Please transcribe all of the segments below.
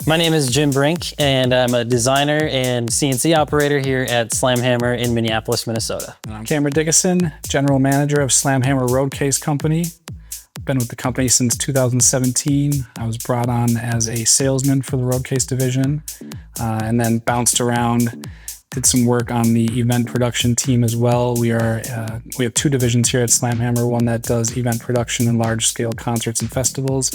My name is Jim Brink, and I'm a designer and CNC operator here at Slamhammer in Minneapolis, Minnesota. And I'm Cameron Dickinson, General Manager of Slamhammer Road Case Company. Been with the company since 2017. I was brought on as a salesman for the road case division, and then bounced around, did some work on the event production team as well. We have two divisions here at Slamhammer, one that does event production and large-scale concerts and festivals,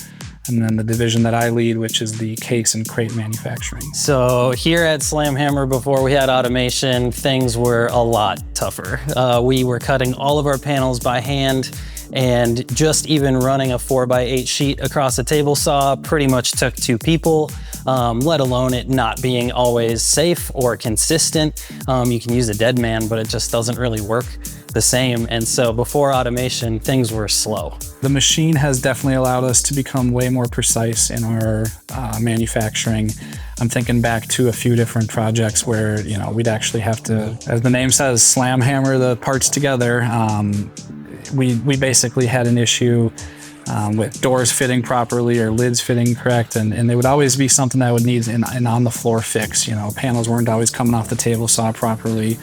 and then the division that I lead, which is the case and crate manufacturing. So here at Slamhammer, before we had automation, things were a lot tougher. We were cutting all of our panels by hand, and just even running a 4x8 sheet across a table saw pretty much took two people, let alone it not being always safe or consistent. You can use a dead man, but it just doesn't really work the same. And so before automation, things were slow. The machine has definitely allowed us to become way more precise in our manufacturing. I'm thinking back to a few different projects where, we'd actually have to, as the name says, slam hammer the parts together. We basically had an issue with doors fitting properly or lids fitting correct, and they would always be something that would need an on-the-floor fix. Panels weren't always coming off the table saw properly.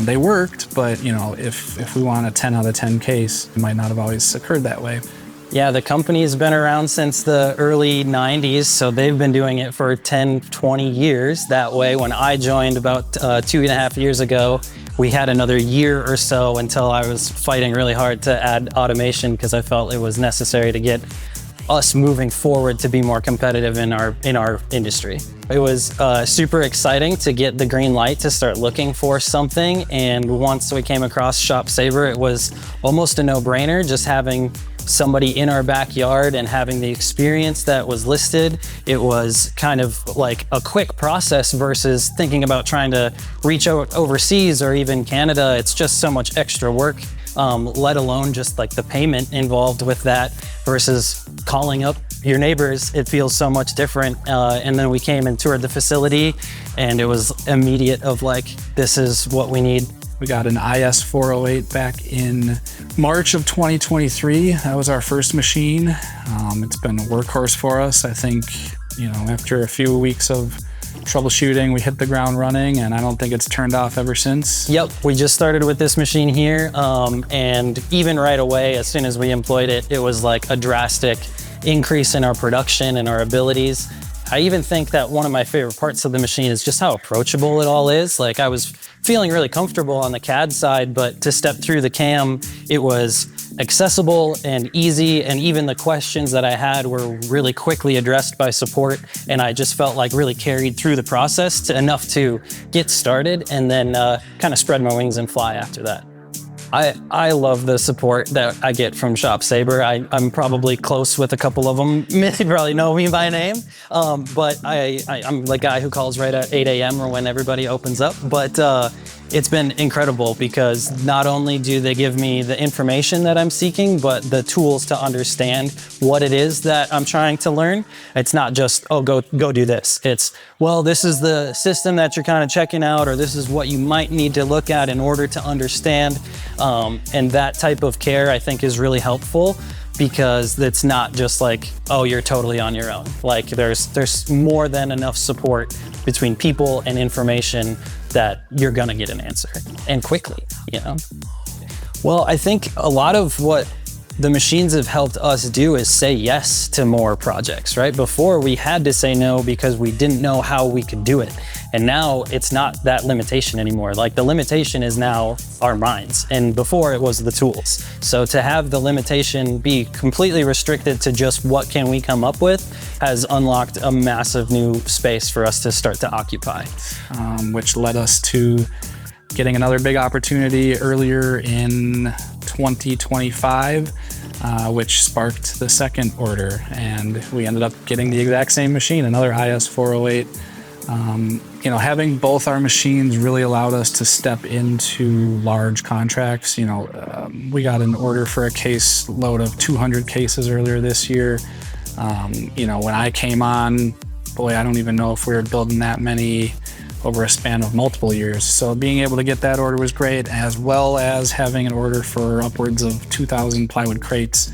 They worked, but if we want a 10 out of 10 case, it might not have always occurred that way. Yeah, the company's been around since the early 90s, so they've been doing it for 10, 20 years that way. When I joined about 2.5 years ago, we had another year or so until I was fighting really hard to add automation because I felt it was necessary to get us moving forward to be more competitive in our industry. It was super exciting to get the green light to start looking for something, and once we came across ShopSabre, it was almost a no-brainer. Just having somebody in our backyard and having the experience that was listed, it was kind of like a quick process versus thinking about trying to reach out overseas or even Canada. It's just so much extra work, let alone just like the payment involved with that versus calling up your neighbors. It feels so much different. And then we came and toured the facility, and it was immediate of like, this is what we need. We got an IS 408 back in March of 2023. That was our first machine. It's been a workhorse for us. I think, after a few weeks of troubleshooting, we hit the ground running, and I don't think it's turned off ever since. Yep, we just started with this machine here, and even right away, as soon as we employed it, it was like a drastic increase in our production and our abilities. I even think that one of my favorite parts of the machine is just how approachable it all is. Like, I was feeling really comfortable on the CAD side, but to step through the CAM, it was accessible and easy, and even the questions that I had were really quickly addressed by support, and I just felt like really carried through the process enough to get started and then kind of spread my wings and fly after that. I love the support that I get from ShopSabre. I'm probably close with a couple of them. They probably know me by name, but I'm the guy who calls right at 8 a.m. or when everybody opens up. But it's been incredible because not only do they give me the information that I'm seeking, but the tools to understand what it is that I'm trying to learn. It's not just, oh, go do this. It's, well, this is the system that you're kind of checking out, or this is what you might need to look at in order to understand. And that type of care, I think, is really helpful because it's not just like, oh, you're totally on your own. Like, there's more than enough support between people and information that you're gonna get an answer, and quickly, Well, I think a lot of what the machines have helped us do is say yes to more projects, right? Before, we had to say no because we didn't know how we could do it. And now it's not that limitation anymore. Like, the limitation is now our minds, and before it was the tools. So to have the limitation be completely restricted to just what can we come up with has unlocked a massive new space for us to start to occupy. Which led us to getting another big opportunity earlier in 2025, which sparked the second order, and we ended up getting the exact same machine, another IS 408. Having both our machines really allowed us to step into large contracts. We got an order for a case load of 200 cases earlier this year. When I came on, boy, I don't even know if we were building that many over a span of multiple years. So being able to get that order was great, as well as having an order for upwards of 2,000 plywood crates.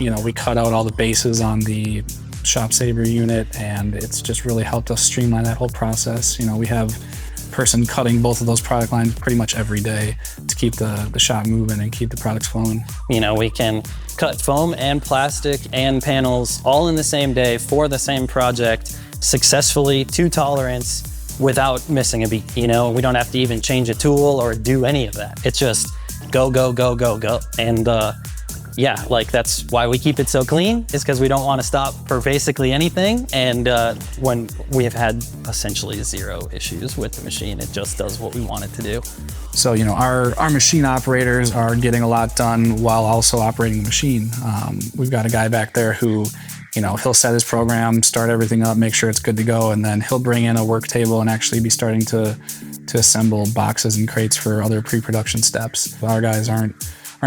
We cut out all the bases on the ShopSabre unit, and it's just really helped us streamline that whole process. You know, we have a person cutting both of those product lines pretty much every day to keep the shop moving and keep the products flowing. You know, we can cut foam and plastic and panels all in the same day for the same project successfully to tolerance without missing a beat. You know, we don't have to even change a tool or do any of that. It's just go, go, go, go, go. And yeah, like that's why we keep it so clean, is because we don't want to stop for basically anything. And when we have had essentially zero issues with the machine, it just does what we want it to do. So, you know, our machine operators are getting a lot done while also operating the machine. We've got a guy back there who, you know, he'll set his program, start everything up, make sure it's good to go, and then he'll bring in a work table and actually be starting to assemble boxes and crates for other pre-production steps. Our guys aren't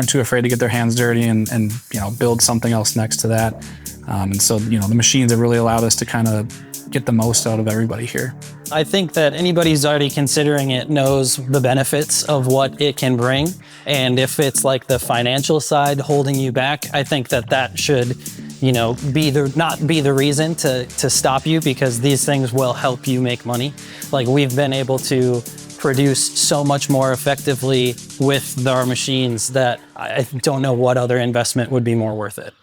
too afraid to get their hands dirty and you know, build something else next to that. And so, you know, the machines have really allowed us to kind of get the most out of everybody here. I think that anybody who's already considering it knows the benefits of what it can bring. And if it's like the financial side holding you back, I think that should, you know, not be the reason to stop you, because these things will help you make money. Like, we've been able to produce so much more effectively with our machines that I don't know what other investment would be more worth it.